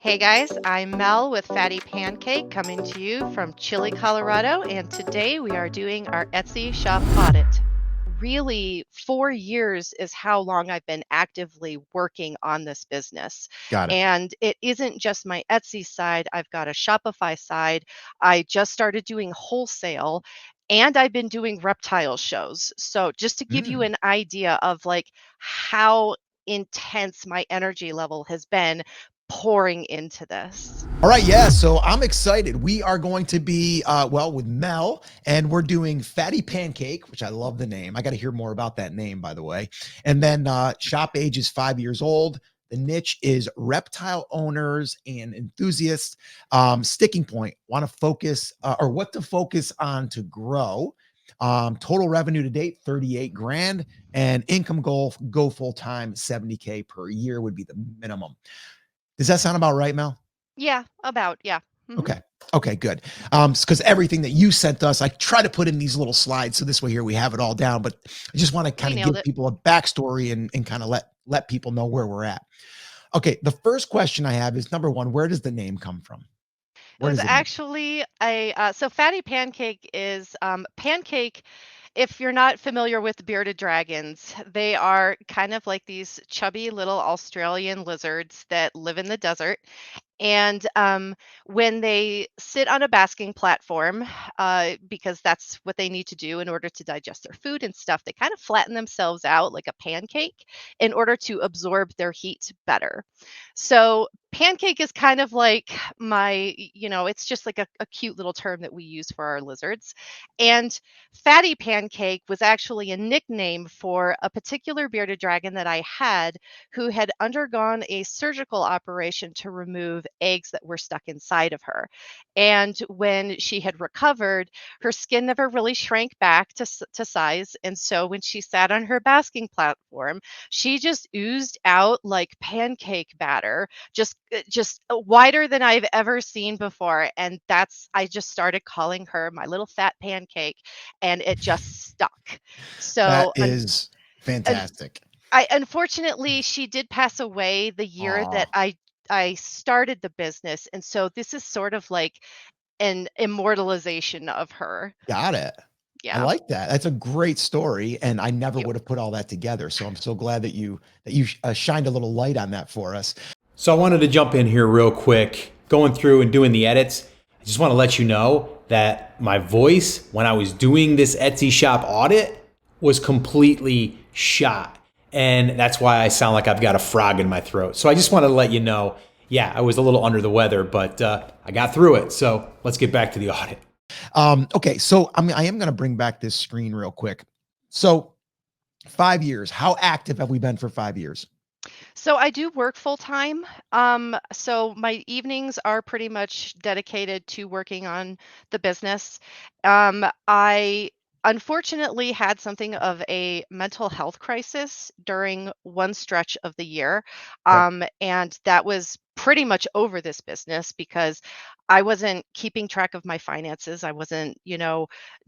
Hey guys, I'm Mel with Fatty Pancake coming to you from Chile, Colorado, and today we are doing our Etsy shop audit. Really, 4 years is how long I've been actively working on this business. Got it. And it isn't just my Etsy side, I've got a Shopify side. I just started doing wholesale and I've been doing reptile shows. So, just to give you Mm. an idea of like how intense my energy level has been pouring into this. All right, yeah. So I'm excited. We are going to be with Mel, and we're doing Fatty Pancake, which I love the name. I got to hear more about that name, by the way. And then shop age is 5 years old. The niche is reptile owners and enthusiasts. Sticking point: want to focus or what to focus on to grow. Total revenue to date 38 grand, and income goal go full time 70K per year would be the minimum. Does that sound about right, Mel? Yeah, about, yeah. Okay. Okay, good. Because everything that you sent us, I try to put in these little slides, so this way here we have it all down. But I just want to kind We of nailed give it. people a backstory and kind of let people know where we're at. Okay, the first question I have is number one, where does the name come from? It Where was does it name? actually a so Fatty Pancake is pancake. If you're not familiar with bearded dragons, they are kind of like these chubby little Australian lizards that live in the desert. And when they sit on a basking platform, because that's what they need to do in order to digest their food and stuff, they kind of flatten themselves out like a pancake in order to absorb their heat better. So, pancake is kind of like it's just like a cute little term that we use for our lizards. And Fatty Pancake was actually a nickname for a particular bearded dragon that I had who had undergone a surgical operation to remove eggs that were stuck inside of her. And when she had recovered, her skin never really shrank back to size. And so when she sat on her basking platform, she just oozed out like pancake batter, just wider than I've ever seen before. And I just started calling her my little fat pancake, and it just stuck. That So, is and fantastic. I unfortunately, she did pass away the year that Oh, I started the business, and so this is sort of like an immortalization of her. got it. I Yeah. like that. That's a great story, and I never You. would have put all that together. So I'm so glad that you shined a little light on that for us. So I wanted to jump in here real quick, going through and doing the edits. I just want to let you know that my voice when I was doing this Etsy shop audit was completely shot. And that's why I sound like I've got a frog in my throat. So I just wanted to let you know, yeah, I was a little under the weather, but I got through it. So let's get back to the audit. Okay, so I am going to bring back this screen real quick. So 5 years. How active have we been for 5 years? So I do work full time. So my evenings are pretty much dedicated to working on the business. I unfortunately had something of a mental health crisis during one stretch of the year. Okay. And that was pretty much over this business because I wasn't keeping track of my finances. I wasn't,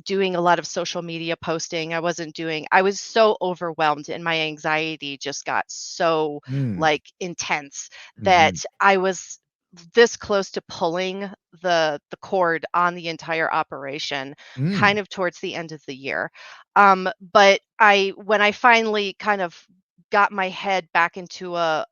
doing a lot of social media posting. I was so overwhelmed and my anxiety just got so Mm, like intense that mhm, I was this close to pulling the cord on the entire operation kind mm. of towards the end of the year. But I when I finally kind of got my head back into a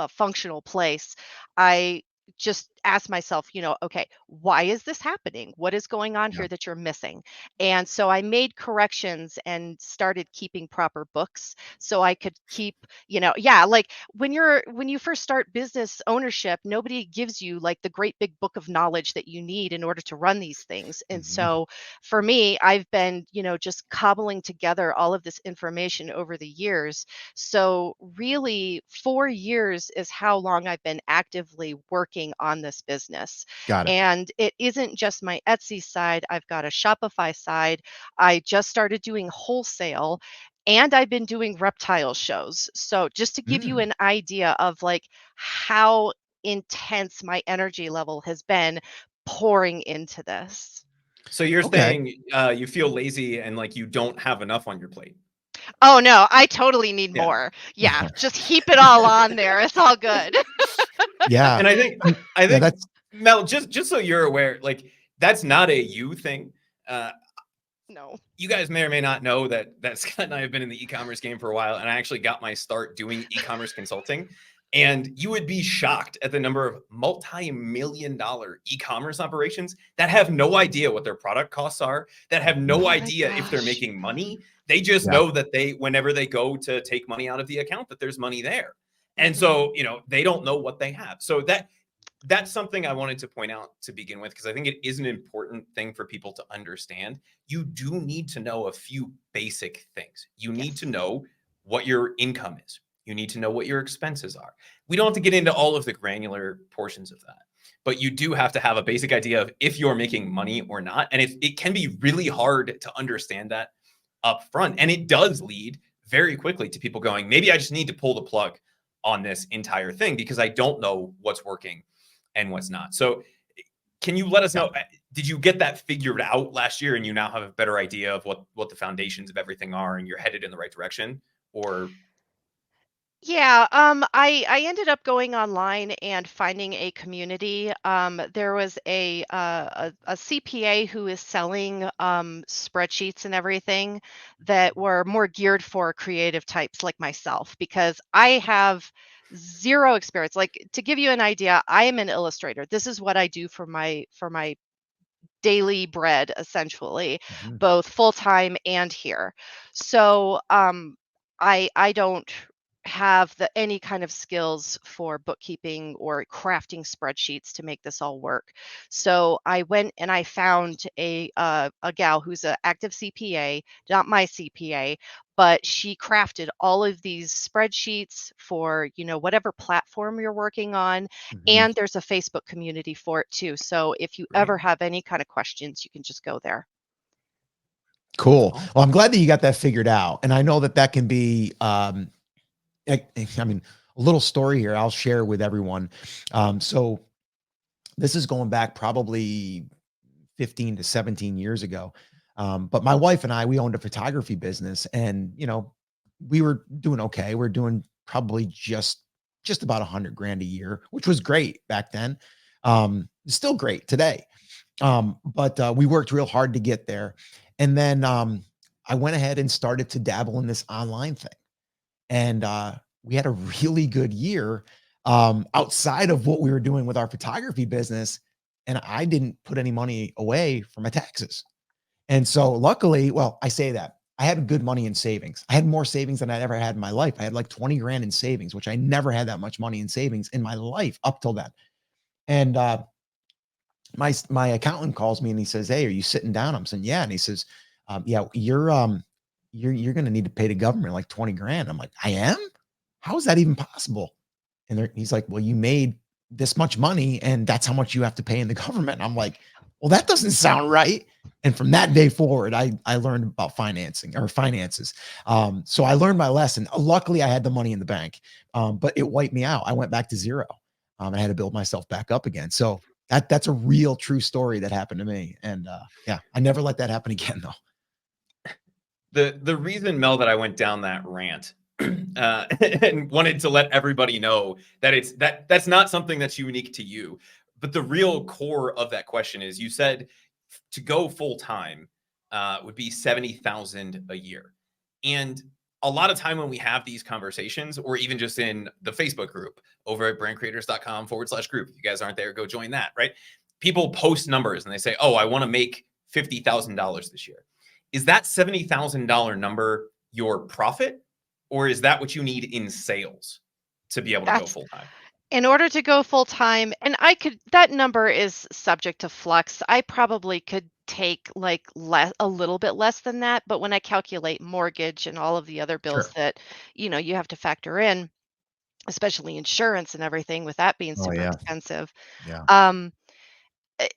functional place, I just asked myself, okay, why is this happening? What is going on Yeah. here that you're missing? And so I made corrections and started keeping proper books so I could keep, yeah, like when you first start business ownership, nobody gives you like the great big book of knowledge that you need in order to run these things. And Mhm. so for me, I've been, just cobbling together all of this information over the years. So really 4 years is how long I've been actively working on this business. Got it. And it isn't just my Etsy side, I've got a Shopify side. I just started doing wholesale and I've been doing reptile shows. So just to give you Mm, an idea of like how intense my energy level has been pouring into this. So you're okay. saying you feel lazy and like you don't have enough on your plate. Oh no, I totally need Yeah. more. Yeah, just heap it all on there. It's all good. Yeah. And I Yeah, think that's Mel, just so you're aware, like that's not a you thing. Uh, No. you guys may or may not know that Scott and I have been in the e-commerce game for a while, and I actually got my start doing e-commerce consulting. And you would be shocked at the number of multi-million-dollar e-commerce operations that have no idea what their product costs are, that have no Oh my idea if they're gosh. making money. They just yeah. know that whenever they go to take money out of the account, that there's money there. And Mhm. so, they don't know what they have. So that's something I wanted to point out to begin with, because I think it is an important thing for people to understand. You do need to know a few basic things. You need to Yes. know what your income is. You need to know what your expenses are. We don't have to get into all of the granular portions of that, but you do have to have a basic idea of if you're making money or not. And it can be really hard to understand that up front. And it does lead very quickly to people going, maybe I just need to pull the plug on this entire thing because I don't know what's working and what's not. So can you let us know, did you get that figured out last year and you now have a better idea of what the foundations of everything are and you're headed in the right direction? Or Yeah, I ended up going online and finding a community. There was a CPA who is selling spreadsheets and everything that were more geared for creative types like myself because I have zero experience. Like to give you an idea, I am an illustrator. This is what I do for my daily bread essentially, Mhm. both full-time and here. So, I don't have any kind of skills for bookkeeping or crafting spreadsheets to make this all work. So I went and I found a gal who's an active CPA, not my CPA, but she crafted all of these spreadsheets for, whatever platform you're working on, Mhm. and there's a Facebook community for it too. So if you great. ever have any kind of questions, you can just go there. Cool. Awesome. Well, I'm glad that you got that figured out. And I know that that can be, I mean, a little story here I'll share with everyone. So this is going back probably 15 to 17 years ago. But my wife and we owned a photography business and, we were doing okay. We're doing probably just about 100 grand a year, which was great back then. It's still great today. But we worked real hard to get there. And then I went ahead and started to dabble in this online thing. And we had a really good year outside of what we were doing with our photography business. And I didn't put any money away for my taxes. And so luckily, well, I say that I had good money in savings. I had more savings than I'd ever had in my life. I had like 20 grand in savings, which I never had that much money in savings in my life up till then. And my accountant calls me and he says, "Hey, are you sitting down?" I'm saying, "Yeah." And he says, "Yeah, you're going to need to pay the government like 20 grand." I'm like, "I am? How is that even possible?" And he's like, "Well, you made this much money and that's how much you have to pay in the government." And I'm like, "Well, that doesn't sound right." And from that day forward, I learned about financing or finances. So I learned my lesson. Luckily, I had the money in the bank, but it wiped me out. I went back to zero. I had to build myself back up again. So that's a real true story that happened to me. And yeah, I never let that happen again though. The reason, Mel, that I went down that rant and wanted to let everybody know that that's not something that's unique to you. But the real core of that question is you said to go full time would be 70,000 a year. And a lot of time when we have these conversations, or even just in the Facebook group over at brandcreators.com/group, if you guys aren't there, go join that, right? People post numbers and they say, oh, I want to make $50,000 this year. Is that $70,000 number your profit, or is that what you need in sales to be able to go That's full time? in order to go full time, and that number is subject to flux. I probably could take like a little bit less than that, but when I calculate mortgage and all of the other bills Sure. that, you have to factor in, especially insurance and everything with that being Oh super yeah. expensive, Yeah. um, eh,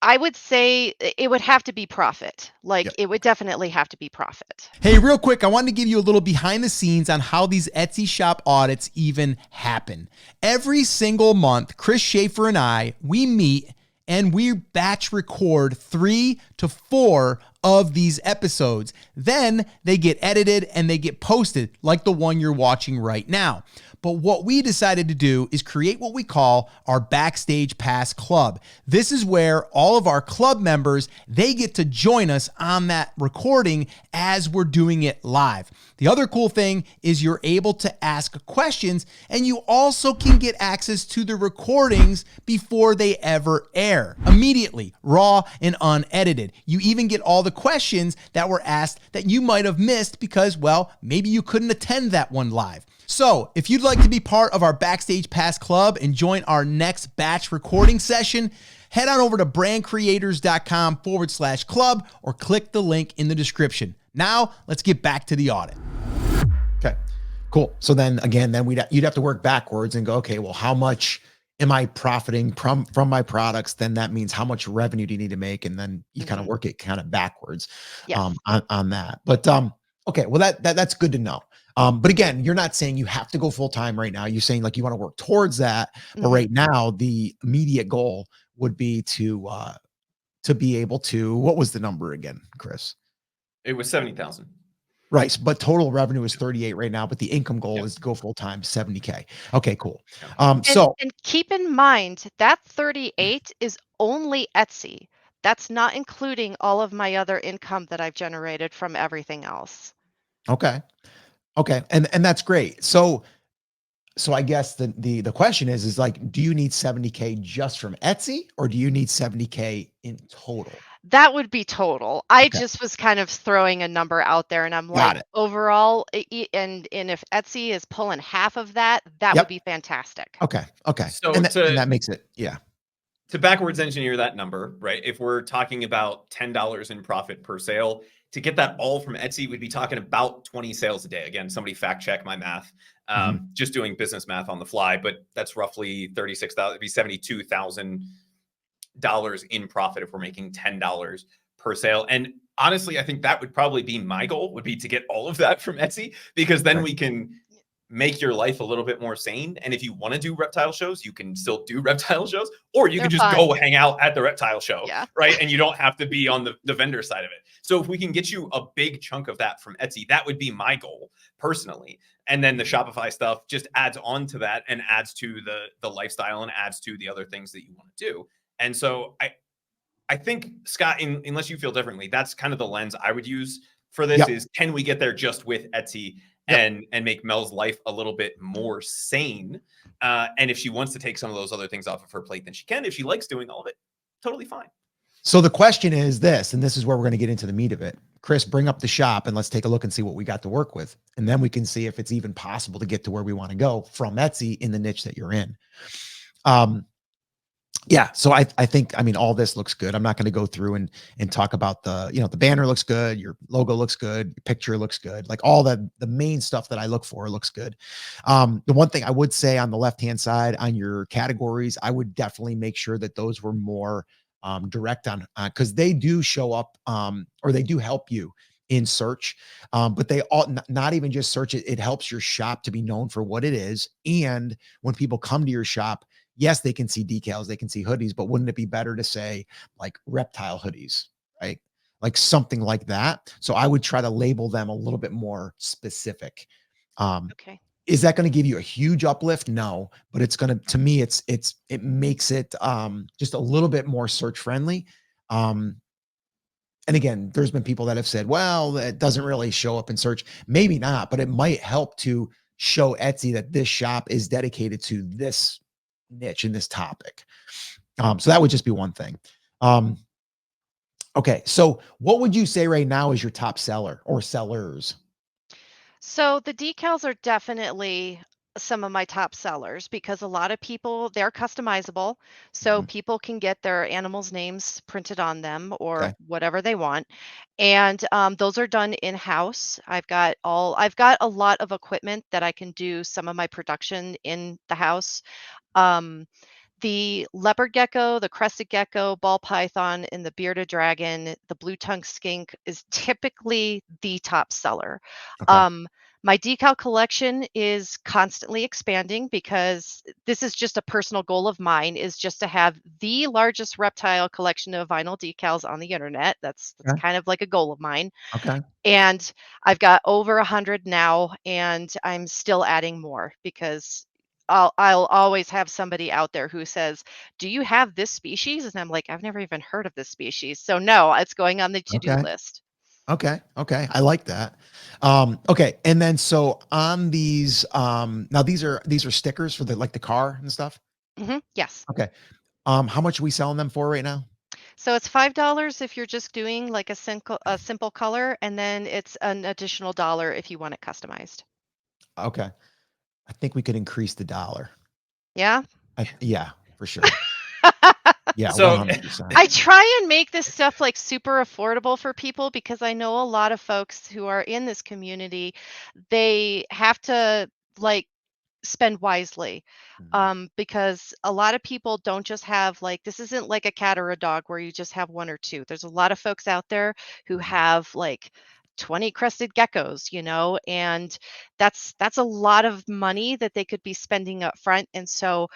I would say it would have to be profit. Yeah. Like it would definitely have to be profit. Hey, real quick, I wanted to give you a little behind the scenes on how these Etsy shop audits even happen. Every single month, Chris Schaefer and we meet and we batch record 3 to 4 of these episodes. Then they get edited and they get posted like the one you're watching right now. But what we decided to do is create what we call our Backstage Pass Club. This is where all of our club members, they get to join us on that recording as we're doing it live. The other cool thing is you're able to ask questions, and you also can get access to the recordings before they ever air, immediately, raw and unedited. You even get all the questions that were asked that you might have missed because, well, maybe you couldn't attend that one live. So if you'd like to be part of our Backstage Pass Club and join our next batch recording session, head on over to brandcreators.com/club or click the link in the description. Now, let's get back to the audit. Okay, cool. So then again, you'd have to work backwards and go, okay, well, how much am I profiting from my products? Then that means how much revenue do you need to make? And then you kind of work it kind of backwards Yes. on that. But okay, well, that's good to know. But again, you're not saying you have to go full time right now. You're saying like you want to work towards that. But right now, the immediate goal would be to be able to, what was the number again, Chris? It was 70,000. Right. But total revenue is 38 right now, but the income goal is to go full time, 70K. Okay, cool. And keep in mind that 38 is only Etsy. That's not including all of my other income that I've generated from everything else. Okay. And that's great. So I guess the question is like, do you need 70K just from Etsy, or do you need 70K in total? That would be total. I just was kind of throwing a number out there, and I'm Got like, it. overall, and if Etsy is pulling half of that, that would be fantastic. Okay. So And that makes it, yeah. To backwards engineer that number, right? If we're talking about $10 in profit per sale, to get that all from Etsy, we'd be talking about 20 sales a day. Again, somebody fact check my math. Just doing business math on the fly, but that's roughly 36,000. It'd be $72,000 in profit if we're making $10 per sale. And honestly, I think that would probably be my goal, would be to get all of that from Etsy, because then we can make your life a little bit more sane. And if you want to do reptile shows, you can still do reptile shows, or you can just go hang out at the reptile show, right? And you don't have to be on the vendor side of it. So if we can get you a big chunk of that from Etsy, that would be my goal personally. And then the Shopify stuff just adds on to that and adds to the lifestyle and adds to the other things that you want to do. And so I think, Scott, unless you feel differently, that's kind of the lens I would use for this is, can we get there just with Etsy and make Mel's life a little bit more sane? And if she wants to take some of those other things off of her plate, then she can. If she likes doing all of it, totally fine. So the question is this, and this is where we're going to get into the meat of it. Chris, bring up the shop and let's take a look and see what we got to work with. And then we can see if it's even possible to get to where we want to go from Etsy in the niche that you're in. Yeah. So I think, I mean, all this looks good. I'm not going to go through and talk about the banner looks good. Your logo looks good. Your picture looks good. Like all the main stuff that I look for looks good. The one thing I would say on the left-hand side on your categories, I would definitely make sure that those were more direct on, cause they do show up, or they do help you in search. But they all, not even just search it. It helps your shop to be known for what it is. And when people come to your shop, yes, they can see decals, they can see hoodies, but wouldn't it be better to say like reptile hoodies, right? Like something like that. So I would try to label them a little bit more specific. Okay. Is that going to give you a huge uplift? No, but it's going to me, it makes it just a little bit more search friendly. And again, there's been people that have said, well, it doesn't really show up in search. Maybe not, but it might help to show Etsy that this shop is dedicated to this niche in this topic. So that would just be one thing. Okay. So what would you say right now is your top seller or sellers? So the decals are definitely some of my top sellers because a lot of people, they're customizable. So people can get their animals' names printed on them or whatever they want. And those are done in-house. I've got a lot of equipment that I can do some of my production in the house. The leopard gecko, the crested gecko, ball python, and the bearded dragon, the blue tongue skink is typically the top seller. Okay. My decal collection is constantly expanding because this is just a personal goal of mine, is just to have the largest reptile collection of vinyl decals on the internet. That's Okay. kind of like a goal of mine. Okay. And I've got over 100 now, and I'm still adding more because I'll always have somebody out there who says, "Do you have this species?" And I'm like, "I've never even heard of this species." So no, it's going on the to-do Okay. list. Okay. Okay. I like that. Okay. And then so on these, now these are stickers for the like the car and stuff. Yes. Okay. How much are we selling them for right now? So it's $5 if you're just doing like a simple color, and then it's an additional dollar if you want it customized. Okay. I think we could increase the dollar. Yeah. Yeah, for sure. Yeah, So 100%. I try and make this stuff like super affordable for people because I know a lot of folks who are in this community, they have to like spend wisely. Mhm. Because a lot of people don't just have like this isn't like a cat or a dog where you just have one or two. There's a lot of folks out there who Mhm. have like 20 crested geckos, and that's a lot of money that they could be spending up front. And so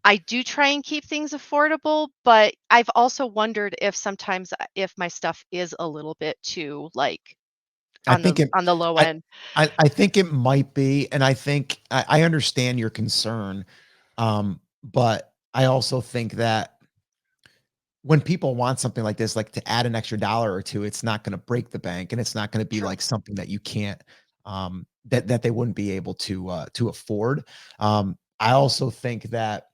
I do try and keep things affordable, but I've also wondered if sometimes if my stuff is a little bit too like I on the think it on the low I end. I think it might be, and I think I understand your concern, but I also think that when people want something like this, like to add an extra dollar or two, it's not gonna break the bank, and it's not gonna be True. like something that you can't, that they wouldn't be able to afford. I also think that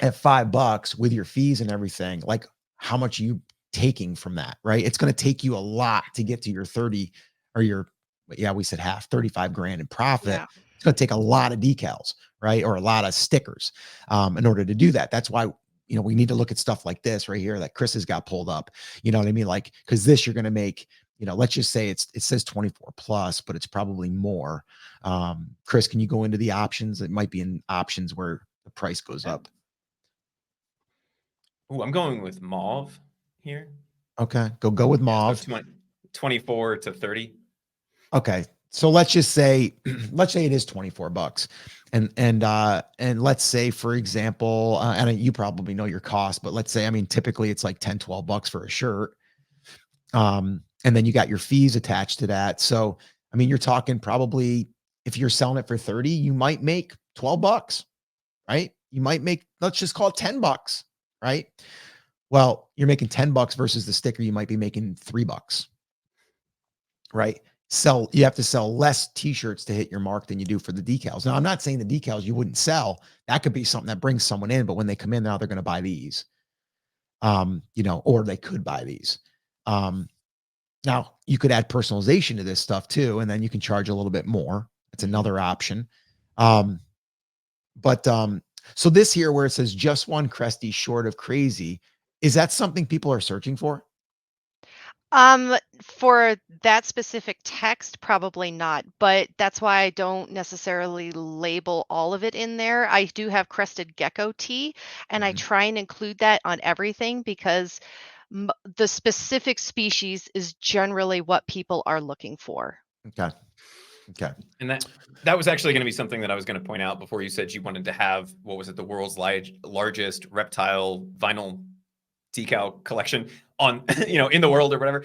at $5 with your fees and everything, like how much are you taking from that, right? It's going to take you a lot to get to your 30 or your, yeah, we said half, 35 grand in profit. Yeah. It's going to take a lot of decals, right? Or a lot of stickers in order to do that. That's why, we need to look at stuff like this right here that Chris has got pulled up. You know what I mean? Like, because this you're going to make, let's just say it says 24 plus, but it's probably more. Chris, can you go into the options? It might be in options where the price goes yeah. up. Ooh, I'm going with mauve here. Okay, go with Yeah, so mauve. 24 to 30. Okay. So let's just say let's say it is 24 bucks. And let's say for example, and you probably know your cost, but let's say I mean typically it's like 10 12 bucks for a shirt. And then you got your fees attached to that. So I mean you're talking probably if you're selling it for 30, you might make 12 bucks, right? You might make let's just call it 10 bucks, right? Well, you're making 10 bucks versus the sticker you might be making 3 bucks, right? You have to sell less t-shirts to hit your mark than you do for the decals. Now, I'm not saying the decals you wouldn't sell. That could be something that brings someone in, but when they come in now, they're going to buy these. Or they could buy these. Now you could add personalization to this stuff too, and then you can charge a little bit more. It's another option. Um, but so this here where it says just one Cresty short of crazy, is that something people are searching for? For that specific text, probably not, but that's why I don't necessarily label all of it in there. I do have crested gecko tea, and I Mhm. try and include that on everything because the specific species is generally what people are looking for. Okay. Okay. And that was actually going to be something that I was going to point out before you said you wanted to have, what was it, the world's largest reptile vinyl decal collection on, in the world or whatever.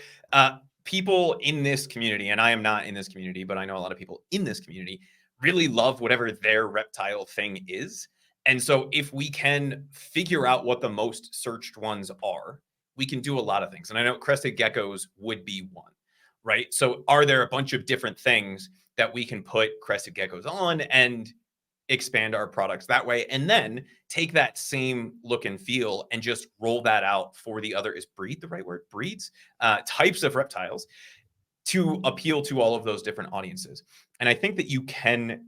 People in this community, and I am not in this community, but I know a lot of people in this community really love whatever their reptile thing is. And so if we can figure out what the most searched ones are, we can do a lot of things. And I know crested geckos would be one, right? So are there a bunch of different things that we can put crested geckos on and expand our products that way, and then take that same look and feel and just roll that out for the other, is breed the right word, breeds, types of reptiles, to appeal to all of those different audiences. And I think that you can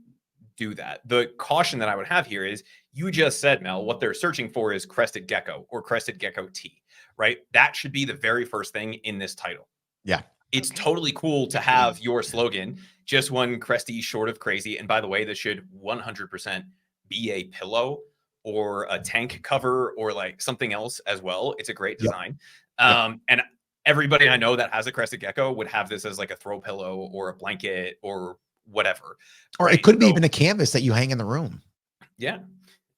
do that. The caution that I would have here is, you just said, Mel, what they're searching for is crested gecko or crested gecko tea, right? That should be the very first thing in this title. Yeah. It's Okay. totally cool to have your slogan, just one Cresty short of crazy. And by the way, this should 100% be a pillow or a tank cover or like something else as well. It's a great Yep. design. Yep. And everybody I know that has a crested gecko would have this as like a throw pillow or a blanket or whatever, Or it right? could be So even a canvas that you hang in the room, yeah.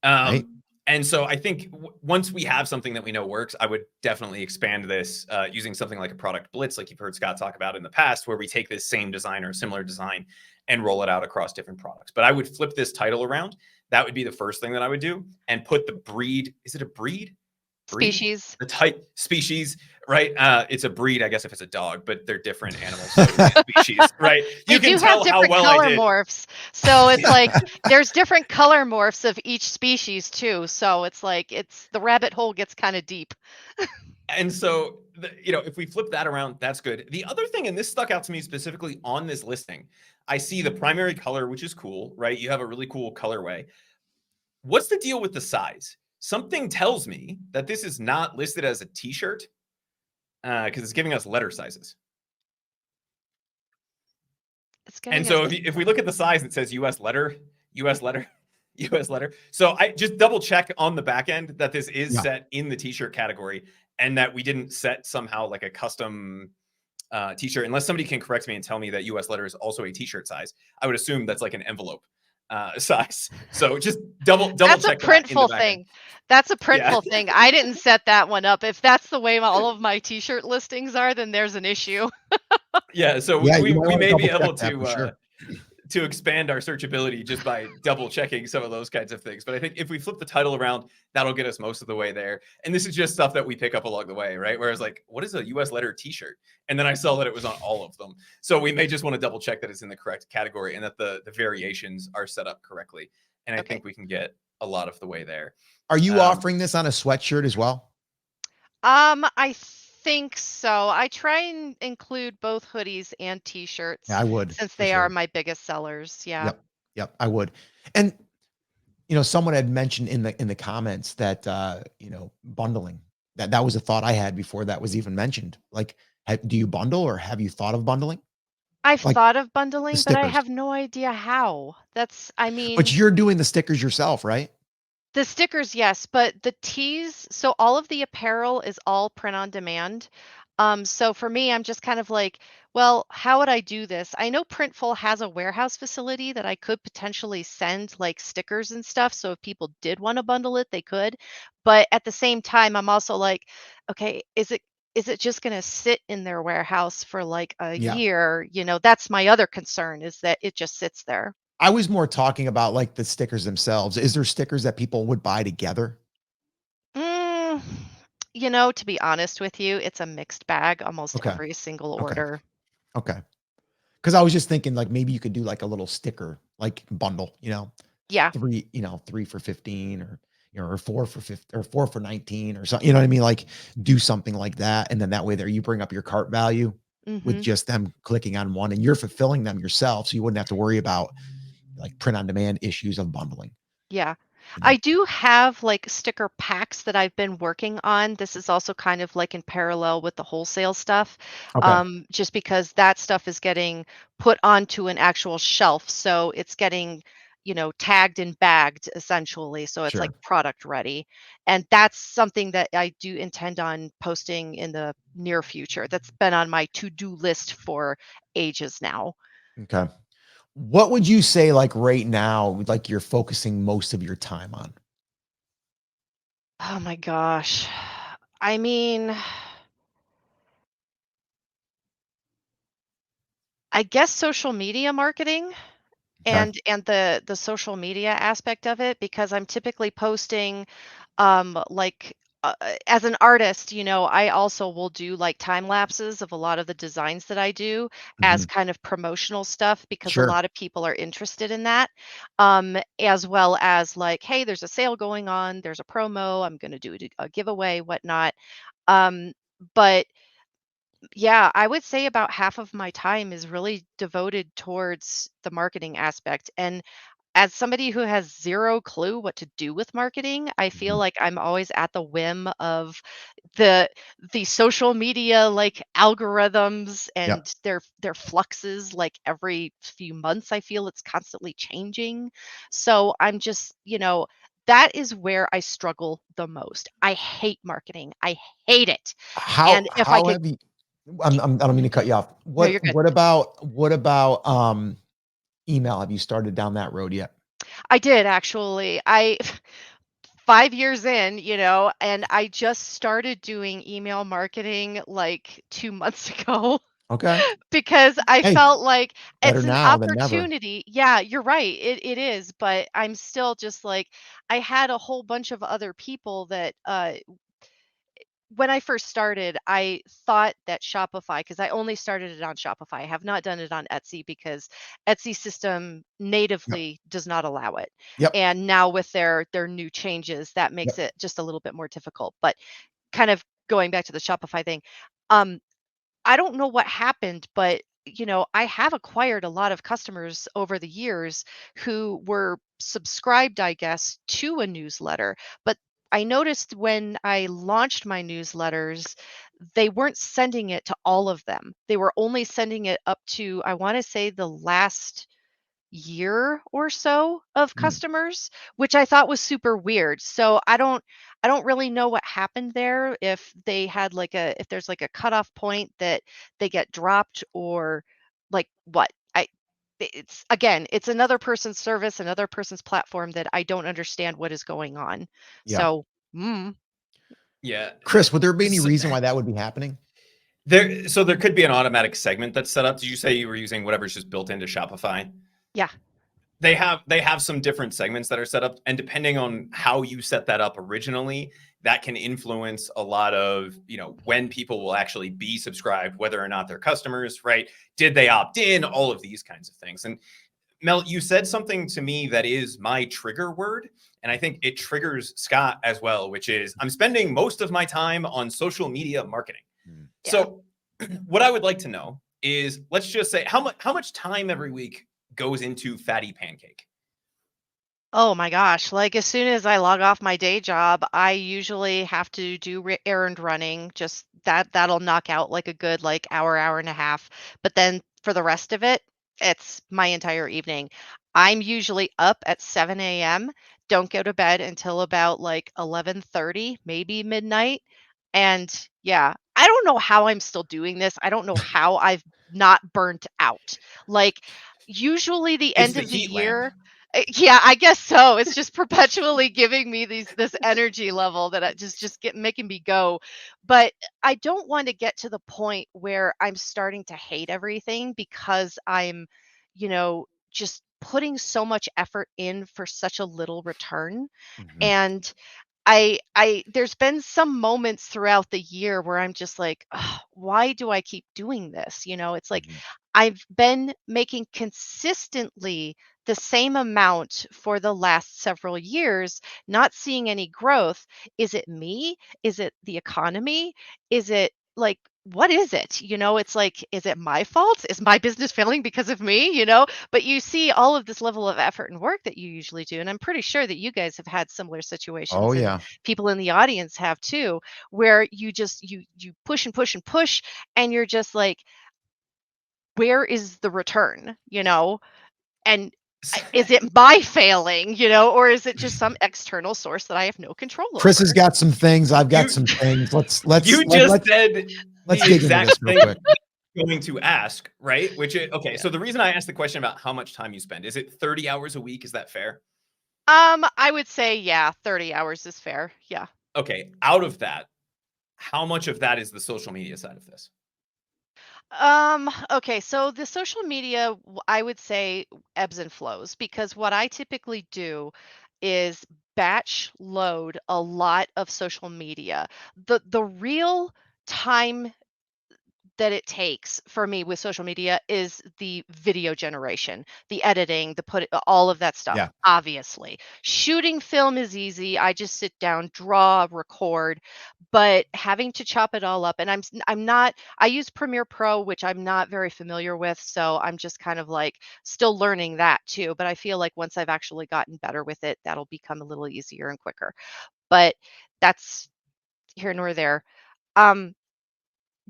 right? And so I think once we have something that we know works, I would definitely expand this using something like a product blitz, like you've heard Scott talk about in the past, where we take this same design or similar design and roll it out across different products. But I would flip this title around. That would be the first thing that I would do, and put the breed. Is it a breed? Breed? Species. The type species, right? It's a breed, I guess, if it's a dog, but they're different animals, so it would be a species, right? They You can do have tell how different well I color did. morphs. So it's like there's different color morphs of each species too. So it's like the rabbit hole gets kind of deep. And so, if we flip that around, that's good. The other thing, and this stuck out to me specifically on this listing, I see the primary color, which is cool, right? You have a really cool colorway. What's the deal with the size? Something tells me that this is not listed as a t-shirt because it's giving us letter sizes. It's And giving us so if we look at the size, it says US letter, US letter, US letter. So I just double check on the back end that this is Yeah. set in the t-shirt category and that we didn't set somehow like a custom t-shirt, unless somebody can correct me and tell me that US letter is also a t-shirt size. I would assume that's like an envelope size. So just double That's a check that in the printful back end. thing. That's a Yeah. printful thing. I didn't set that one up. If that's the way all of my t-shirt listings are, then there's an issue. Yeah. So Yeah, we you might want to may be double able check that for sure. to expand our searchability just by double checking some of those kinds of things. But I think if we flip the title around, that'll get us most of the way there. And this is just stuff that we pick up along the way, right? Whereas like, what is a US letter t-shirt? And then I saw that it was on all of them. So we may just want to double check that it's in the correct category and that the variations are set up correctly. And I think we can get a lot of the way there. Are you offering this on a sweatshirt as well? I think so. I try and include both hoodies and t-shirts Yeah, I would since for they are sure. my biggest sellers. Yeah. Yep, I would. And someone had mentioned in the comments that bundling. That was a thought I had before that was even mentioned. Like, do you bundle or have you thought of bundling? I've Like thought of the bundling, but I stickers. have no idea how. I But mean, you're doing the stickers yourself, right? the stickers, yes, but the tees, so all of the apparel is all print on demand. So for me, I'm just kind of like, well, how would I do this? I know Printful has a warehouse facility that I could potentially send like stickers and stuff. So if people did want to bundle it, they could. But at the same time, I'm also like, okay, is it just going to sit in their warehouse for like a Yeah. year? That's my other concern is that it just sits there. I was more talking about like the stickers themselves. Is there stickers that people would buy together? Mm, to be honest with you, it's a mixed bag almost Okay. every single Okay. order. Okay. Because I was just thinking like maybe you could do like a little sticker like bundle, Yeah. three for 15 or or four for 50 or four for 19 or something. You know what I mean? Like do something like that. And then that way there you bring up your cart value with Mhm. just them clicking on one and you're fulfilling them yourself. So you wouldn't have to worry about like print on demand issues of bundling, Yeah. you I know? do have like sticker packs that I've been working on. This is also kind of like in parallel with the wholesale stuff, Okay. just because that stuff is getting put onto an actual shelf. So it's getting, tagged and bagged essentially. So it's like Sure. product ready. And that's something that I do intend on posting in the near future. That's been on my to-do list for ages now. Okay. What would you say like right now, like you're focusing most of your time on? Oh my gosh. I mean, I guess social media marketing Okay. and the social media aspect of it because I'm typically posting like as an artist, I also will do like time lapses of a lot of the designs that I do as Mhm. kind of promotional stuff because a Sure. lot of people are interested in that. As well as like, hey, there's a sale going on, there's a promo, I'm going to do a giveaway, whatnot. Um, but yeah, I would say about half of my time is really devoted towards the marketing aspect. And as somebody who has zero clue what to do with marketing, I feel Mhm. like I'm always at the whim of the the social media like algorithms Yep. and their fluxes like every few months I feel it's constantly changing. So I'm just, that is where I struggle the most. I hate marketing. I hate it. How And if I how could have you I don't mean to cut you off. no, you're good. What about email? Have you started down that road yet? I did actually. I 5 years in, and I just started doing email marketing like 2 months ago Okay. because I Hey, felt like better it's an now than never. opportunity. Yeah, you're right. It is, but I'm still just like I had a whole bunch of other people that when I first started, I thought that Shopify, because I only started it on Shopify. I have not done it on Etsy because Etsy system Yep. natively does not allow it. Yep. And now with their new changes, that makes Yep. it just a little bit more difficult. But kind of going back to the Shopify thing, um, I don't know what happened, but I have acquired a lot of customers over the years who were subscribed, I guess, to a newsletter. But I noticed when I launched my newsletters, they weren't sending it to all of them. They were only sending it up to, I want to say, the last year or so of Mm. customers, which I thought was super weird. So I don't really know what happened there, if they had like if there's like a cutoff point that they get dropped, or like what. It's again, it's another person's service, another person's platform that I don't understand what is going on. Yeah. So, mm, Yeah. Chris, would there be any So reason why that would be happening? there could be an automatic segment that's set up. Did you say you were using whatever's just built into Shopify? yeah. They have some different segments that are set up, and depending on how you set that up originally, that can influence a lot of when people will actually be subscribed, whether or not they're customers, right? Did they opt in? All of these kinds of things. And Mel, you said something to me that is my trigger word, and I think it triggers Scott as well, which is I'm spending most of my time on social media marketing. Mm. Yeah. So what I would like to know is, let's just say, how much time every week goes into Fatty Pancake? Oh my gosh, like, as soon as I log off my day job, I usually have to do errand running, just that'll knock out like a good like hour, hour and a half. But then for the rest of it, it's my entire evening. I'm usually up at 7 a.m., don't go to bed until about like 11:30, maybe midnight. And yeah, I don't know how I'm still doing this. I don't know how I've not burnt out. Like, usually the It's end the of the heat lamp. year. Yeah, I guess so. It's just perpetually giving me this energy level that I just get making me go. But I don't want to get to the point where I'm starting to hate everything because I'm, just putting so much effort in for such a little return. Mhm. And I there's been some moments throughout the year where I'm just like, "Ugh, why do I keep doing this?" It's like Mhm. I've been making consistently the same amount for the last several years, not seeing any growth. Is it me? Is it the economy? Is it like what is it? It's like, is it my fault? Is my business failing because of me? But you see all of this level of effort and work that you usually do. And I'm pretty sure that you guys have had similar Oh situations, and yeah. people in the audience have too, where you push and push and push, and you're just like, where is the return? And is it my failing, or is it just some external source that I have no control Chris has over? got some things. I've got You some things. Let's you just let's said let's the dig into exact this real thing quick. I'm going to ask, right? Which is okay. Yeah. So the reason I asked the question about how much time you spend, is it 30 hours a week? Is that fair? I would say, yeah, 30 hours is fair. Yeah. Okay. Out of that, how much of that is the social media side of this? Okay, so the social media, I would say ebbs and flows, because what I typically do is batch load a lot of social media. The real time that it takes for me with social media is the video generation, the editing, all of that stuff. Yeah. Obviously, shooting film is easy. I just sit down, draw, record, but having to chop it all up, and I'm not. I use Premiere Pro, which I'm not very familiar with, so I'm just kind of like still learning that too. But I feel like once I've actually gotten better with it, that'll become a little easier and quicker. But that's here nor there. Um,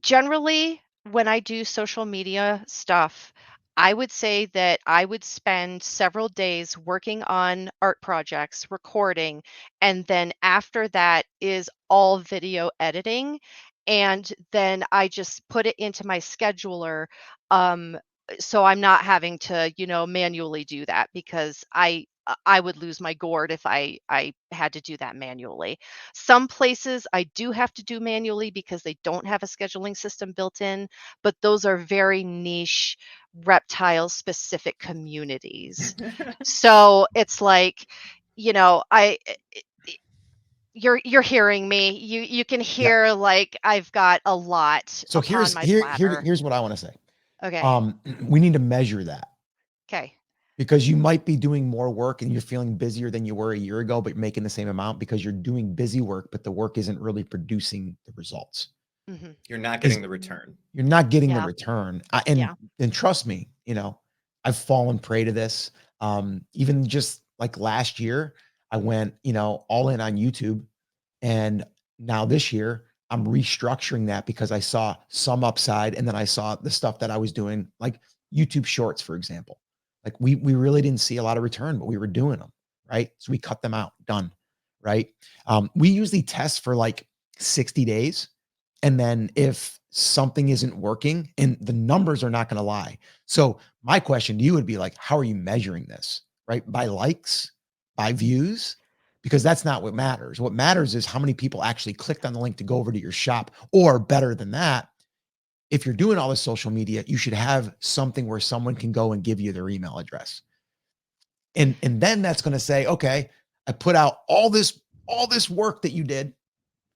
Generally, when I do social media stuff, I would say that I would spend several days working on art projects, recording, and then after that is all video editing. And then I just put it into my scheduler. Um, so I'm not having to, manually do that, because I would lose my gourd if I had to do that manually. Some places I do have to do manually because they don't have a scheduling system built in, but those are very niche reptile specific communities. So it's like, I you're hearing me. You can Yeah. hear like I've got a lot So upon here's my here here platter. here's what I want to say. Okay. We need to measure that, Okay. because you might be doing more work and you're feeling busier than you were a year ago, but you're making the same amount because you're doing busy work, but the work isn't really producing the results. Mhm. You're not Because getting the return. you're not getting the Yeah. return. Yeah. And trust me, I've fallen prey to this. Even just like last year, I went, all in on YouTube. And now this year, I'm restructuring that because I saw some upside, and then I saw the stuff that I was doing, like YouTube Shorts, for example. Like we really didn't see a lot of return, but we were doing them, right? So we cut them out, done, right? We usually test for like 60 days, and then if something isn't working, and the numbers are not going to lie. So my question to you would be like, how are you measuring this, right? By likes, by views? Because that's not what matters. What matters is how many people actually clicked on the link to go over to your shop. Or better than that, if you're doing all this social media, you should have something where someone can go and give you their email address. And then that's going to say, okay, I put out all this work that you did.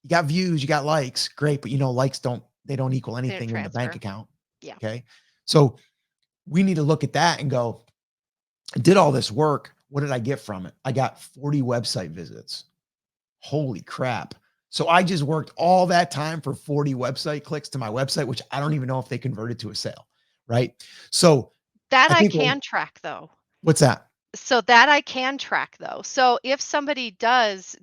You got views, you got likes, great, but likes don't equal They don't anything in the bank transfer. account. Yeah. Okay. So we need to look at that and go, I did all this work. What did I get from it? I got 40 website visits. Holy crap. So I just worked all that time for 40 website clicks to my website, which I don't even know if they converted to a sale. Right. So That I I think, can track though. what's that? So that I can track though. So if somebody does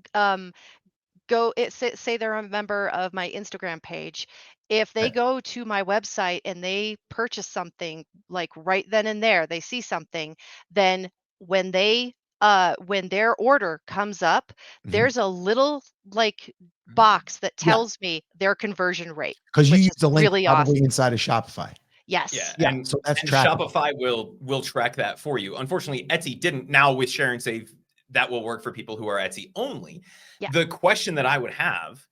say they're a member of my Instagram page, if they Right. go to my website and they purchase something like right then and there, they see something, then when their order comes up, Mhm. there's a little like box that Yeah. tells me their conversion rate, Because you which use is the link really probably awesome. inside of Shopify. Yes. Yeah, Yeah. So that's and trackable. Shopify will track that for you. Unfortunately, Etsy didn't. Now with Share and Save, that will work for people who are Etsy only. Yeah. The question that I would have,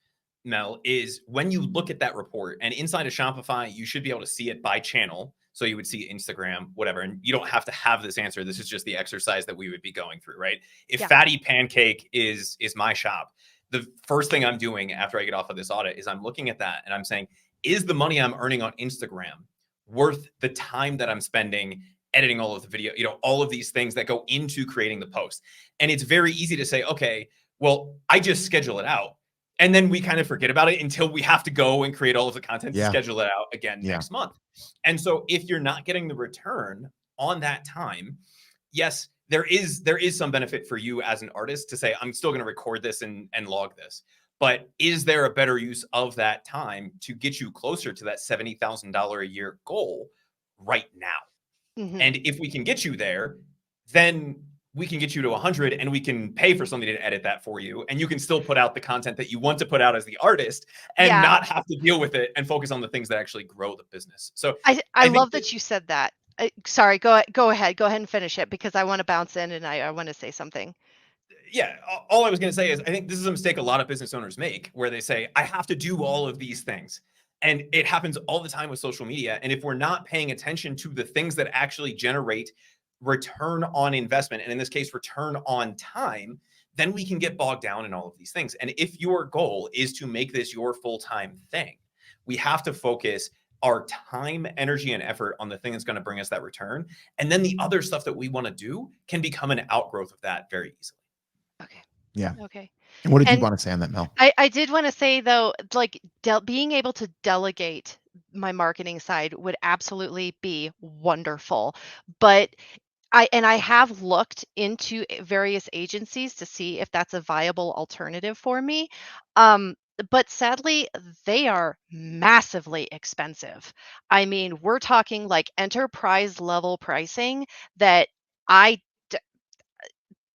Mel, is when you look at that report and inside of Shopify, you should be able to see it by channel. So you would see Instagram, whatever, and you don't have to have this answer. This is just the exercise that we would be going through, right? If Yeah. Fatty Pancake is my shop, the first thing I'm doing after I get off of this audit is I'm looking at that and I'm saying, is the money I'm earning on Instagram worth the time that I'm spending editing all of the video, all of these things that go into creating the post? And it's very easy to say, okay, well, I just schedule it out. And then we kind of forget about it until we have to go and create all of the content to Yeah. schedule it out again Yeah. next month. And so if you're not getting the return on that time, yes, there is some benefit for you as an artist to say, I'm still going to record this and log this. But is there a better use of that time to get you closer to that $70,000 a year goal right now? Mhm. And if we can get you there, then we can get you to 100 and we can pay for somebody to edit that for you. And you can still put out the content that you want to put out as the artist and Yeah. not have to deal with it and focus on the things that actually grow the business. So I I think love that you said that. Sorry, go ahead. Go ahead and finish it, because I want to bounce in and I want to say something. yeah, all I was going to say is I think this is a mistake a lot of business owners make where they say, I have to do all of these things. And it happens all the time with social media. And if we're not paying attention to the things that actually generate return on investment, and in this case, return on time, then we can get bogged down in all of these things. And if your goal is to make this your full-time thing, we have to focus our time, energy, and effort on the thing that's going to bring us that return. And then the other stuff that we want to do can become an outgrowth of that very easily. Okay. Yeah. Okay. And what did you And want to say on that, Mel? I did want to say though, like being able to delegate my marketing side would absolutely be wonderful. But I have looked into various agencies to see if that's a viable alternative for me. But sadly, they are massively expensive. I mean, we're talking like enterprise level pricing that I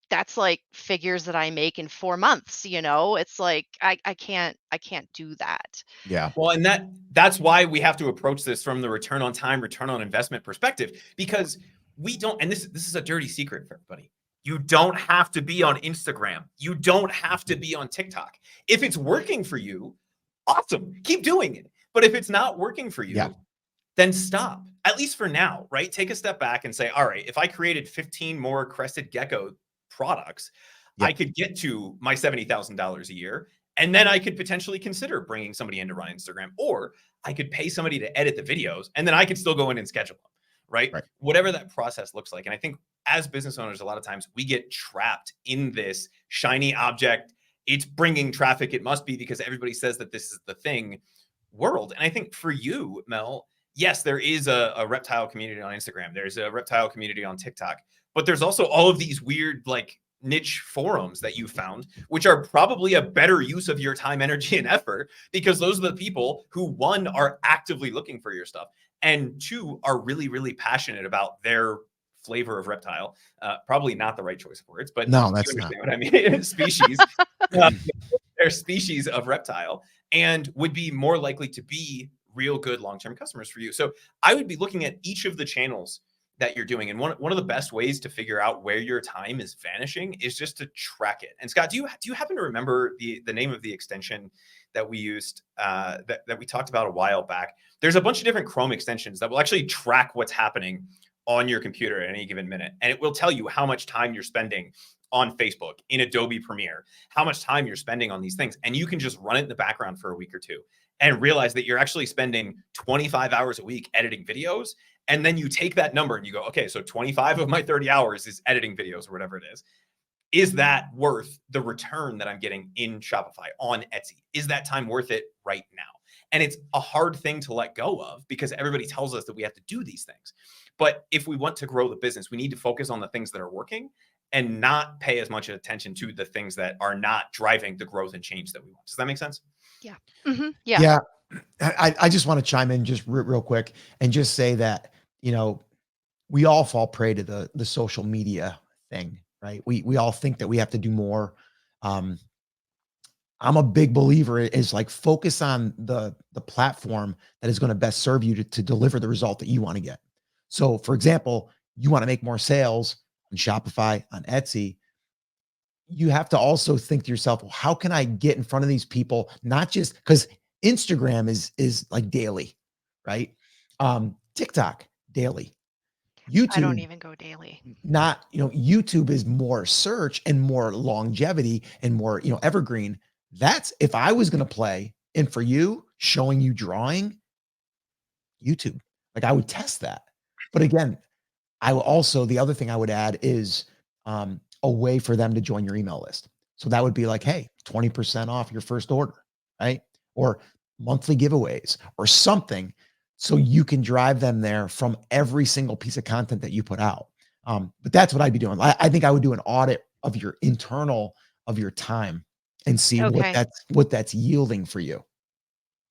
that's like figures that I make in 4 months, you know? It's like I can't do that. Yeah. Well, and that's why we have to approach this from the return on time, return on investment perspective, because we don't, and this is a dirty secret for everybody. You don't have to be on Instagram. You don't have to be on TikTok. If it's working for you, awesome. Keep doing it. But if it's not working for you, Yeah. then stop. At least for now, right? Take a step back and say, all right, if I created 15 more crested gecko products, Yep. I could get to my $70,000 a year. And then I could potentially consider bringing somebody in to run Instagram, or I could pay somebody to edit the videos, and then I could still go in and schedule them, right? Right. Whatever that process looks like. And I think as business owners, a lot of times we get trapped in this shiny object. It's bringing traffic. It must be because everybody says that this is the thing world. And I think for you, Mel, yes, there is a reptile community on Instagram. There's a reptile community on TikTok, but there's also all of these weird, like, niche forums that you found, which are probably a better use of your time, energy, and effort, because those are the people who, one, are actively looking for your stuff, and two, are really, really passionate about their flavor of reptile. Probably not the right choice of words, but No, you that's not. understand what I mean. Species. Their species of reptile, and would be more likely to be real good long-term customers for you. So I would be looking at each of the channels that you're doing. And one of the best ways to figure out where your time is vanishing is just to track it. And Scott, do you happen to remember the name of the extension that we used, that we talked about a while back? There's a bunch of different Chrome extensions that will actually track what's happening on your computer at any given minute. And it will tell you how much time you're spending on Facebook, in Adobe Premiere, how much time you're spending on these things. And you can just run it in the background for a week or two and realize that you're actually spending 25 hours a week editing videos. And then you take that number and you go, okay, so 25 of my 30 hours is editing videos or whatever it is. Is that worth the return that I'm getting in Shopify, on Etsy? Is that time worth it right now? And it's a hard thing to let go of because everybody tells us that we have to do these things. But if we want to grow the business, we need to focus on the things that are working and not pay as much attention to the things that are not driving the growth and change that we want. Does that make sense? Yeah. Yeah. Yeah. I just want to chime in just real quick and just say that, we all fall prey to the social media thing, right? We all think that we have to do more. I'm a big believer is like focus on the platform that is going to best serve you to deliver the result that you want to get. So for example, you want to make more sales on Shopify, on Etsy. You have to also think to yourself, well, how can I get in front of these people? Not just because Instagram is like daily, right? TikTok daily. I don't YouTube, even go daily. not, YouTube is more search and more longevity and more, evergreen. That's if I was going to play, and for you, showing you drawing, YouTube, like I would test that. But again, I will also, the other thing I would add is a way for them to join your email list. So that would be like, hey, 20% off your first order, right? Or monthly giveaways or something. So you can drive them there from every single piece of content that you put out. But that's what I'd be doing. I think I would do an audit of your internal of your time and see Okay. what that's yielding for you.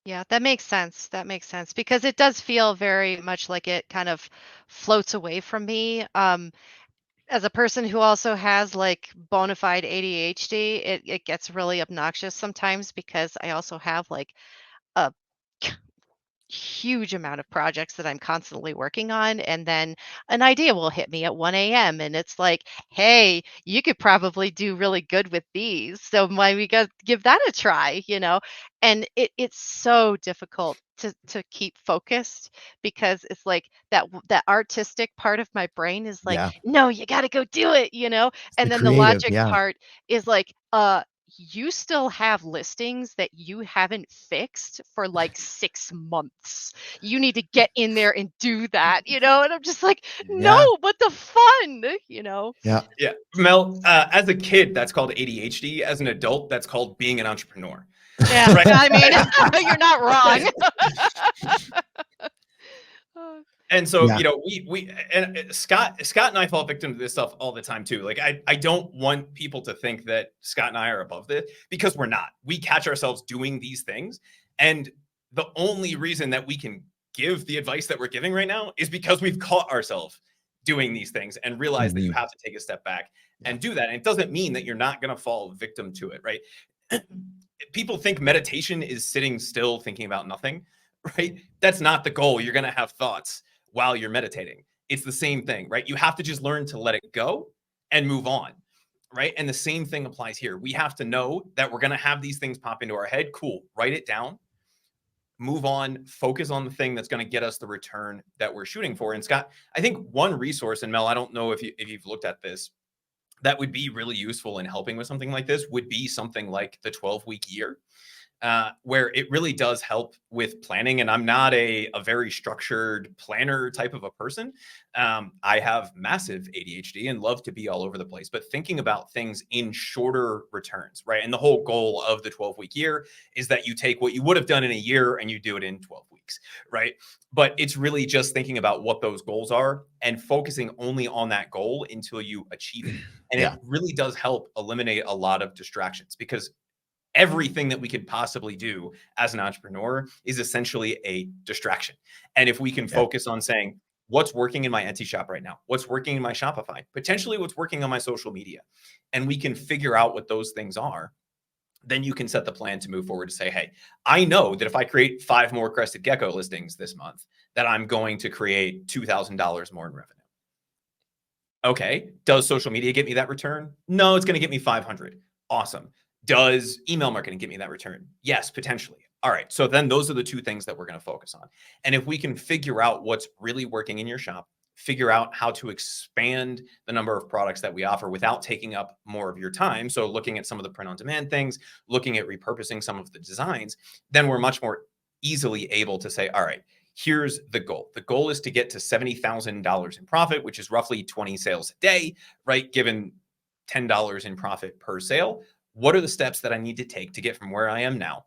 Yeah, that makes sense. That makes sense because it does feel very much like it kind of floats away from me. As a person who also has like bona fide ADHD, it gets really obnoxious sometimes because I also have like a huge amount of projects that I'm constantly working on. And then an idea will hit me at 1 a.m. And it's like, hey, you could probably do really good with these. So why we go give that a try, you know? And it's so difficult to keep focused because it's like that artistic part of my brain is like, Yeah. no, you gotta go do it, you know? It's the And then the creative. logic Yeah. part is like, you still have listings that you haven't fixed for like 6 months. You need to get in there and do that, you know? And I'm just like, Yeah. no, but the fun, you know? Yeah. Yeah. Mel, as a kid, that's called ADHD. As an adult, that's called being an entrepreneur. Yeah, Right. I mean, you're not wrong. And so, Yeah. we and Scott and I fall victim to this stuff all the time too. Like I don't want people to think that Scott and I are above this because we're not. We catch ourselves doing these things. And the only reason that we can give the advice that we're giving right now is because we've caught ourselves doing these things and realize that you have to take a step back and do that. And it doesn't mean that you're not going to fall victim to it, right? People think meditation is sitting still thinking about nothing, right? That's not the goal. You're going to have thoughts while you're meditating. It's the same thing, right? You have to just learn to let it go and move on, right? And the same thing applies here. We have to know that we're going to have these things pop into our head. Cool. Write it down, move on, focus on the thing that's going to get us the return that we're shooting for. And Scott, I think one resource, and Mel, I don't know if you've looked at this, that would be really useful in helping with something like this would be something like the 12-week year, where it really does help with planning. And I'm not a very structured planner type of a person. I have massive ADHD and love to be all over the place, but thinking about things in shorter returns, right? And the whole goal of the 12-week year is that you take what you would have done in a year and you do it in 12 weeks, right? But it's really just thinking about what those goals are and focusing only on that goal until you achieve it. And it really does help eliminate a lot of distractions, because everything that we could possibly do as an entrepreneur is essentially a distraction. And if we can focus on saying, what's working in my Etsy shop right now? What's working in my Shopify? Potentially what's working on my social media. And we can figure out what those things are. Then you can set the plan to move forward to say, hey, I know that if I create 5 more Crested Gecko listings this month, that I'm going to create $2,000 more in revenue. Okay. Does social media get me that return? No, it's going to get me 500. Awesome. Does email marketing get me that return? Yes, potentially. All right. So then those are the 2 things that we're going to focus on. And if we can figure out what's really working in your shop, figure out how to expand the number of products that we offer without taking up more of your time. So looking at some of the print on demand things, looking at repurposing some of the designs, then we're much more easily able to say, all right, here's the goal. The goal is to get to $70,000 in profit, which is roughly 20 sales a day, right? Given $10 in profit per sale. What are the steps that I need to take to get from where I am now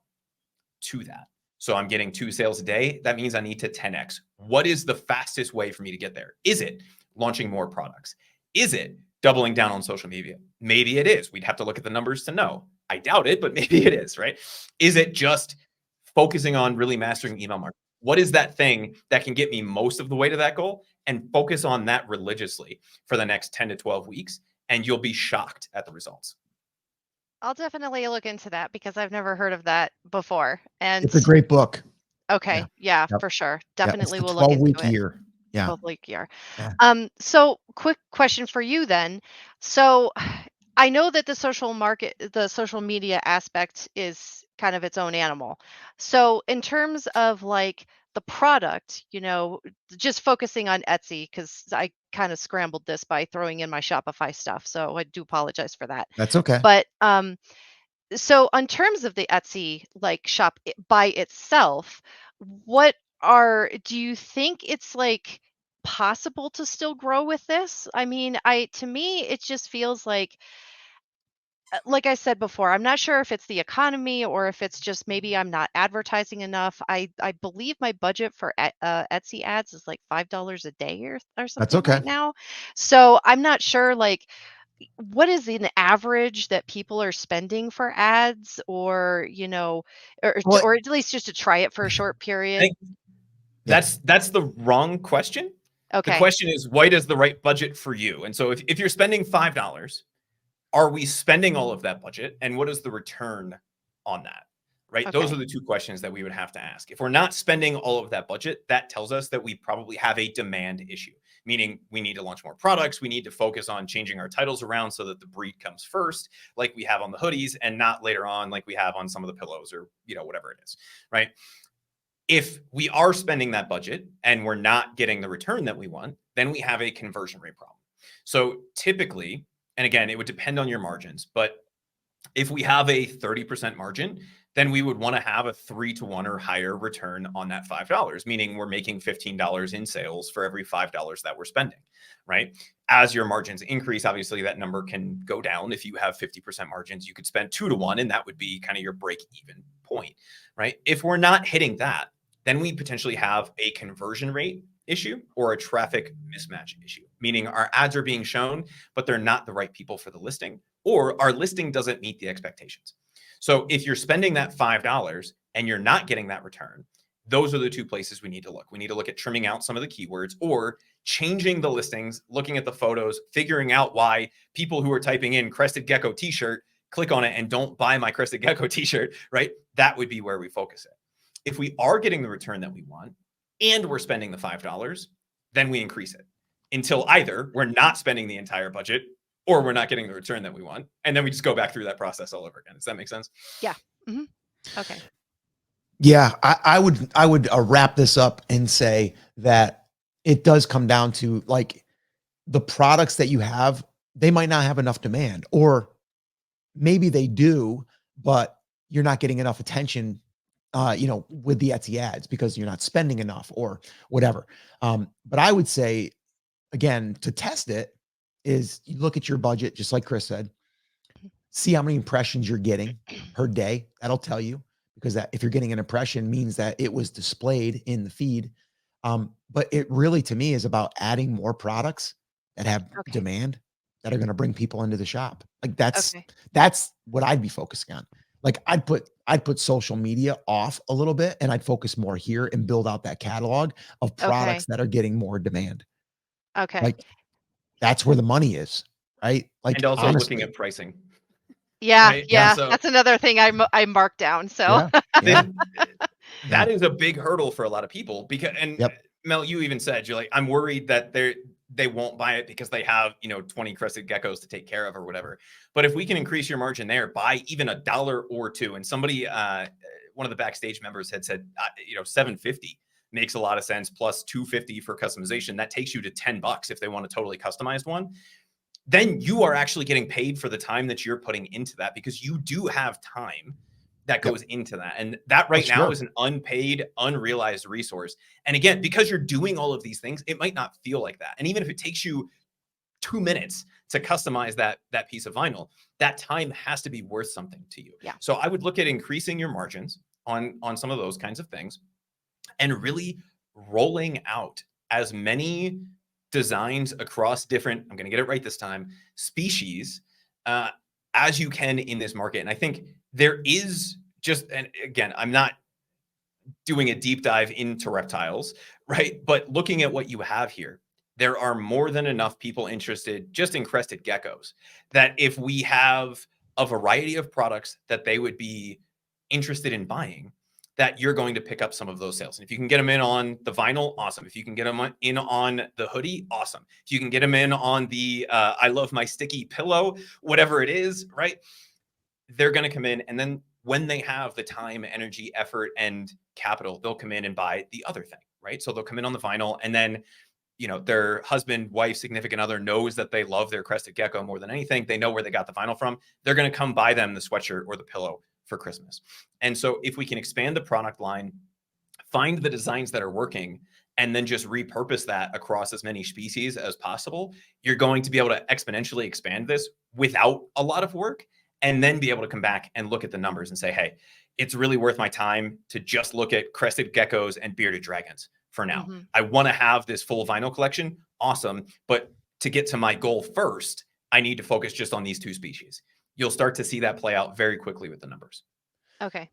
to that? So I'm getting 2 sales a day. That means I need to 10x. What is the fastest way for me to get there? Is it launching more products? Is it doubling down on social media? Maybe it is. We'd have to look at the numbers to know. I doubt it, but maybe it is, right? Is it just focusing on really mastering email marketing? What is that thing that can get me most of the way to that goal? And focus on that religiously for the next 10 to 12 weeks, and you'll be shocked at the results. I'll definitely look into that because I've never heard of that before. And It's a great book. okay, Yep. for sure. It's Definitely the will look 12-week into it. year. Yeah. 12-week year. Yeah. So quick question for you then. So I know that the social media aspect is kind of its own animal. So in terms of like the product, just focusing on Etsy, because I kind of scrambled this by throwing in my Shopify stuff. So I do apologize for that. That's okay. But so in terms of the Etsy like shop by itself, do you think it's like possible to still grow with this? I mean, to me it just feels like I said before, I'm not sure if it's the economy or if it's just maybe I'm not advertising enough. I believe my budget for Etsy ads is like $5 a day or That's something okay. right now. So I'm not sure like what is an average that people are spending for ads, or Well, or at least just to try it for a short I period. think that's the wrong question. The Okay. question is, what is the right budget for you? And so if you're spending $5, are we spending all of that budget? And what is the return on that? Right? Those Okay. are the 2 questions that we would have to ask. If we're not spending all of that budget, that tells us that we probably have a demand issue, meaning we need to launch more products. We need to focus on changing our titles around so that the breed comes first, like we have on the hoodies, and not later on, like we have on some of the pillows or, whatever it is, right? If we are spending that budget and we're not getting the return that we want, then we have a conversion rate problem. So typically, and again, it would depend on your margins, but if we have a 30% margin, then we would want to have a 3-to-1 or higher return on that $5, meaning we're making $15 in sales for every $5 that we're spending, right? As your margins increase, obviously that number can go down. If you have 50% margins, you could spend 2-to-1, and that would be kind of your break-even point, right? If we're not hitting that, then we potentially have a conversion rate issue or a traffic mismatch issue, meaning our ads are being shown, but they're not the right people for the listing, or our listing doesn't meet the expectations. So if you're spending that $5 and you're not getting that return, those are the two places we need to look. We need to look at trimming out some of the keywords or changing the listings, looking at the photos, figuring out why people who are typing in crested gecko t-shirt click on it and don't buy my crested gecko t-shirt, right? That would be where we focus it. If we are getting the return that we want and we're spending the $5, then we increase it until either we're not spending the entire budget or we're not getting the return that we want. And then we just go back through that process all over again. Does that make sense? Yeah. Mm-hmm. Okay. Yeah, I would wrap this up and say that it does come down to like the products that you have, they might not have enough demand, or maybe they do, but you're not getting enough attention, with the Etsy ads because you're not spending enough or whatever. But I would say, again, to test it is you look at your budget, just like Chris said, see how many impressions you're getting per day. That'll tell you, because that if you're getting an impression means that it was displayed in the feed. But it really, to me, is about adding more products that have Okay. demand that are going to bring people into the shop. Like that's Okay. what I'd be focusing on. Like I'd put social media off a little bit and I'd focus more here and build out that catalog of products Okay. that are getting more demand. Okay. Like that's where the money is, right? Like And also looking honestly. at pricing, Yeah. right? Yeah. Yeah. So That's another thing I marked down. So Yeah. Yeah. that is a big hurdle for a lot of people because, and Yep. Mel, you even said, you're like, I'm worried that they won't buy it because they have, 20 crested geckos to take care of or whatever. But if we can increase your margin there by even $1 or $2, and somebody, one of the backstage members had said, $7.50 makes a lot of sense, plus $2.50 for customization. That takes you to $10 if they want a totally customized one. Then you are actually getting paid for the time that you're putting into that, because you do have time that goes into that. And that right now is an unpaid, unrealized resource. And again, because you're doing all of these things, it might not feel like that. And even if it takes you 2 minutes to customize that piece of vinyl, that time has to be worth something to you. Yeah. So I would look at increasing your margins on some of those kinds of things and really rolling out as many designs across different, I'm going to get it right this time, species as you can in this market. And I think there is just, and again, I'm not doing a deep dive into reptiles, right? But looking at what you have here, there are more than enough people interested just in crested geckos that if we have a variety of products that they would be interested in buying, that you're going to pick up some of those sales. And if you can get them in on the vinyl, awesome. If you can get them in on the hoodie, awesome. If you can get them in on the I love my sticky pillow, whatever it is, right? They're going to come in. And then when they have the time, energy, effort, and capital, they'll come in and buy the other thing, right? So they'll come in on the vinyl, and then their husband, wife, significant other knows that they love their crested gecko more than anything. They know where they got the vinyl from. They're going to come buy them the sweatshirt or the pillow for Christmas. And so if we can expand the product line, find the designs that are working, and then just repurpose that across as many species as possible, you're going to be able to exponentially expand this without a lot of work, and then be able to come back and look at the numbers and say, hey, it's really worth my time to just look at crested geckos and bearded dragons for now. Mm-hmm. I want to have this full vinyl collection. Awesome. But to get to my goal first, I need to focus just on these two species. You'll start to see that play out very quickly with the numbers. Okay.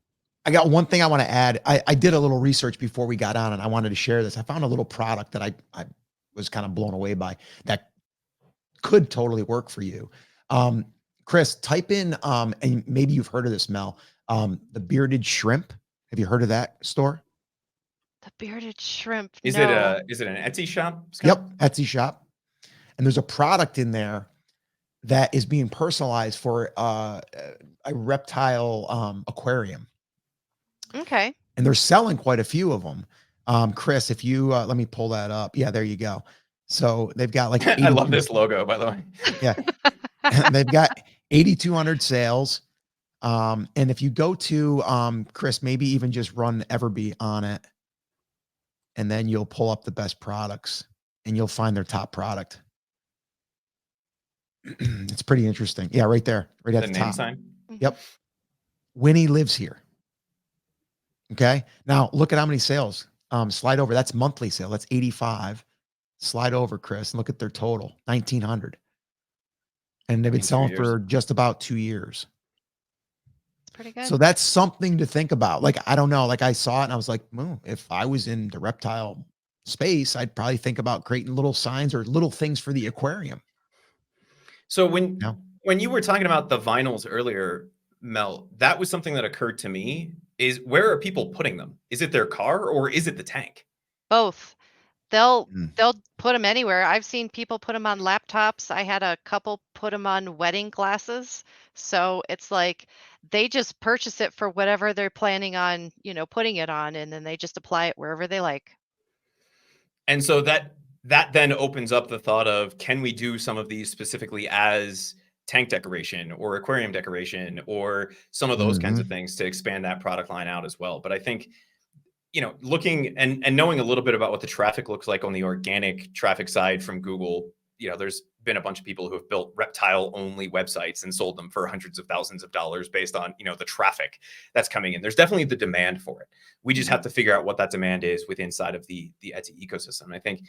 I got one thing I want to add. I did a little research before we got on and I wanted to share this. I found a little product that I was kind of blown away by that could totally work for you. Chris, type in, and maybe you've heard of this, Mel, the bearded shrimp. Have you heard of that store? The bearded shrimp. Is No. it an Etsy shop, Scott? Yep, Etsy shop. And there's a product in there that is being personalized for a reptile aquarium. Okay. And they're selling quite a few of them. Chris, if you let me pull that up. Yeah, there you go. So they've got like I love this logo, by the way. Yeah. They've got 8,200 sales. And if you go to Chris, maybe even just run Everbee on it, and then you'll pull up the best products and you'll find their top product. It's pretty interesting. Yeah, right there, right at the name top. sign. Yep. Winnie lives here. Okay. Now look at how many sales. Slide over. That's monthly sale. That's 85. Slide over, Chris, and look at their total, 1,900. And they've been In 2 selling years. for just about 2 years. It's Pretty good. So that's something to think about. Like, I don't know, like I saw it and I was like, if I was in the reptile space, I'd probably think about creating little signs or little things for the aquarium. So No. when you were talking about the vinyls earlier, Mel, that was something that occurred to me is where are people putting them? Is it their car or is it the tank? Both. They'll Mm. they'll put them anywhere. I've seen people put them on laptops. I had a couple put them on wedding glasses. So it's like they just purchase it for whatever they're planning on, putting it on, and then they just apply it wherever they like. And so that then opens up the thought of, can we do some of these specifically as tank decoration or aquarium decoration or some of those kinds Mhm. of things to expand that product line out as well? But I think, looking and knowing a little bit about what the traffic looks like on the organic traffic side from Google, there's been a bunch of people who have built reptile only websites and sold them for hundreds of thousands of dollars based on, the traffic that's coming in. There's definitely the demand for it. We just have to figure out what that demand is within inside of the Etsy ecosystem. And I think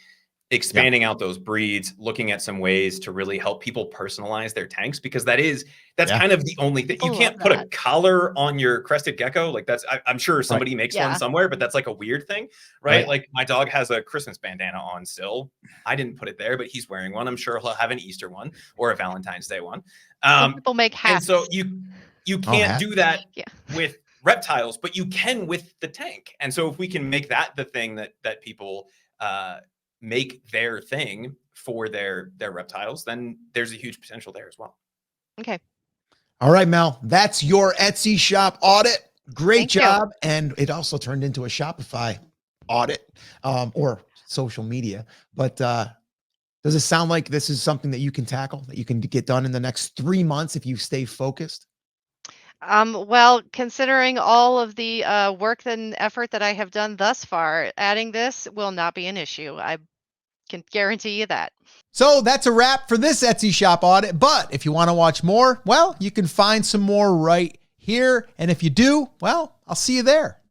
Yeah. expanding out those breeds, looking at some ways to really help people personalize their tanks, because that's Yeah. kind of the only thing. You People can't love put a that. collar on your crested gecko. Like I'm sure Right. somebody makes one Yeah. somewhere, but that's like a weird thing, right? Right. Like my dog has a Christmas bandana on still. I didn't put it there, but he's wearing one. I'm sure he'll have an Easter one or a Valentine's Day one. Some people make And so hats. you Oh, can't do that Yeah. with reptiles, but you can with the tank. And so if we can make that the thing that people make their thing for their reptiles, then there's a huge potential there as well. Okay. All right, Mel, that's your Etsy shop audit. Great Thank you. job. And it also turned into a Shopify audit, or social media. But does it sound like this is something that you can tackle, that you can get done in the next 3 months if you stay focused? Well, considering all of the work and effort that I have done thus far, adding this will not be an issue. I can guarantee you that. So that's a wrap for this Etsy shop audit. But if you want to watch more, well, you can find some more right here. And if you do, well, I'll see you there.